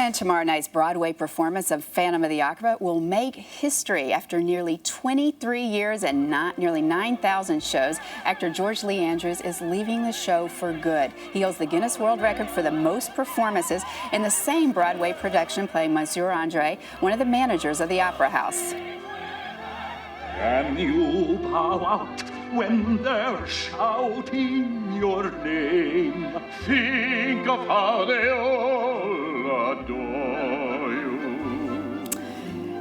And tomorrow night's Broadway performance of Phantom of the Opera will make history. After nearly 23 years and nearly 9,000 shows, actor George Lee Andrews is leaving the show for good. He holds the Guinness World Record for the most performances in the same Broadway production, playing Monsieur Andre, one of the managers of the Opera House. Can you bow out when they're shouting your name? Think of how they all adore you.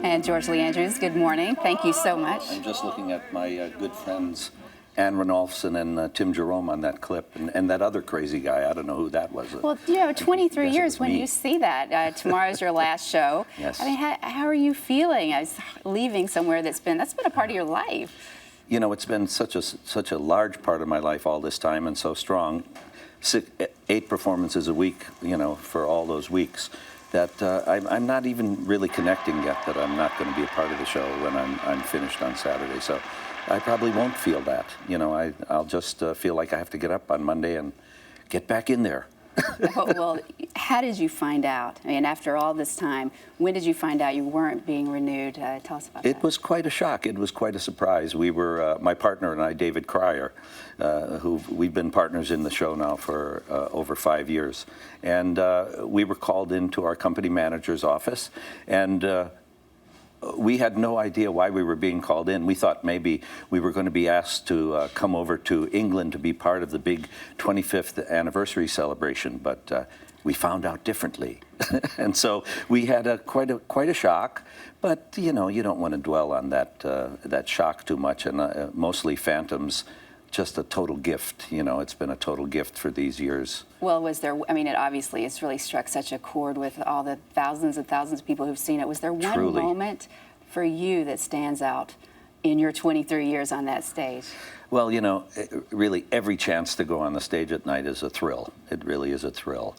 And George Lee Andrews, good morning. Thank you so much. I'm just looking at my good friends Anne Ranolfson and Tim Jerome on that clip, and that other crazy guy. I don't know who that was. Well, 23 years, when you see that, tomorrow's your last show. Yes. I mean, how are you feeling as leaving somewhere that's been a part of your life? You know, it's been such a large part of my life all this time, and so strong. 8 performances a week, you know, for all those weeks, that I'm not even really connecting yet that I'm not going to be a part of the show when I'm finished on Saturday. So I probably won't feel that. You know, I'll just feel like I have to get up on Monday and get back in there. Well, how did you find out? I mean, after all this time, when did you find out you weren't being renewed? Tell us about that. It was quite a shock. It was quite a surprise. We were, my partner and I, David Cryer, we've been partners in the show now for over 5 years. And we were called into our company manager's office, and we had no idea why we were being called in. We thought maybe we were going to be asked to come over to England to be part of the big 25th anniversary celebration, but we found out differently. And so we had quite a shock, but you know, you don't want to dwell on that shock too much, and mostly Phantom's just a total gift. You know, it's been a total gift for these years. Well, was there, I mean, it's really struck such a chord with all the thousands and thousands of people who've seen it. Was there one Truly. moment for you that stands out in your 23 years on that stage? Well, you know, really every chance to go on the stage at night is a thrill. It really is a thrill.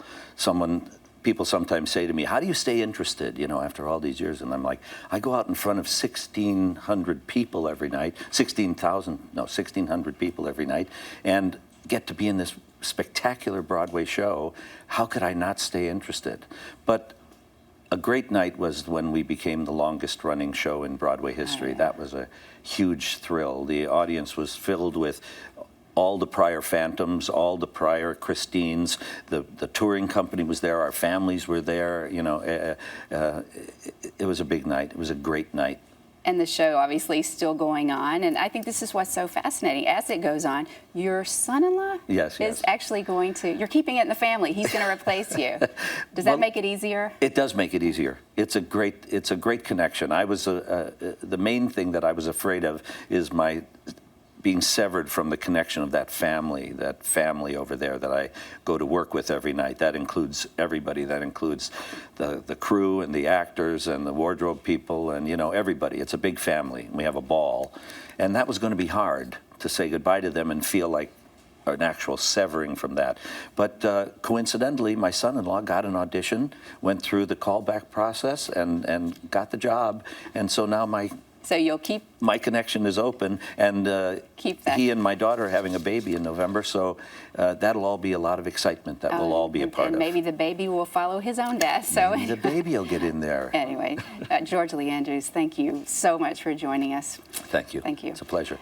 People sometimes say to me, how do you stay interested, you know, after all these years? And I'm like, I go out in front of 1,600 people every night, 1,600 people every night, and get to be in this spectacular Broadway show. How could I not stay interested? But a great night was when we became the longest running show in Broadway history. Oh, yeah. That was a huge thrill. The audience was filled with all the prior Phantoms, all the prior Christines. The touring company was there. Our families were there. You know, it was a big night. It was a great night. And the show obviously still going on, and I think this is what's so fascinating. As it goes on, your son-in-law is actually going to, you're keeping it in the family. He's going to replace you. Does that make it easier? It does make it easier. It's a great connection. I was the main thing that I was afraid of is my being severed from the connection of that family over there that I go to work with every night. That includes everybody. That includes the crew and the actors and the wardrobe people and, you know, everybody. It's a big family. We have a ball. And that was going to be hard to say goodbye to them and feel like an actual severing from that. But coincidentally, my son-in-law got an audition, went through the callback process and got the job. And so now So you'll keep... my connection is open, and keep that. He and my daughter are having a baby in November, so that'll all be a lot of excitement. That we'll all be a part of. And maybe the baby will follow his own death. So maybe the baby will get in there. Anyway, George Lee Andrews, thank you so much for joining us. Thank you. Thank you. It's a pleasure.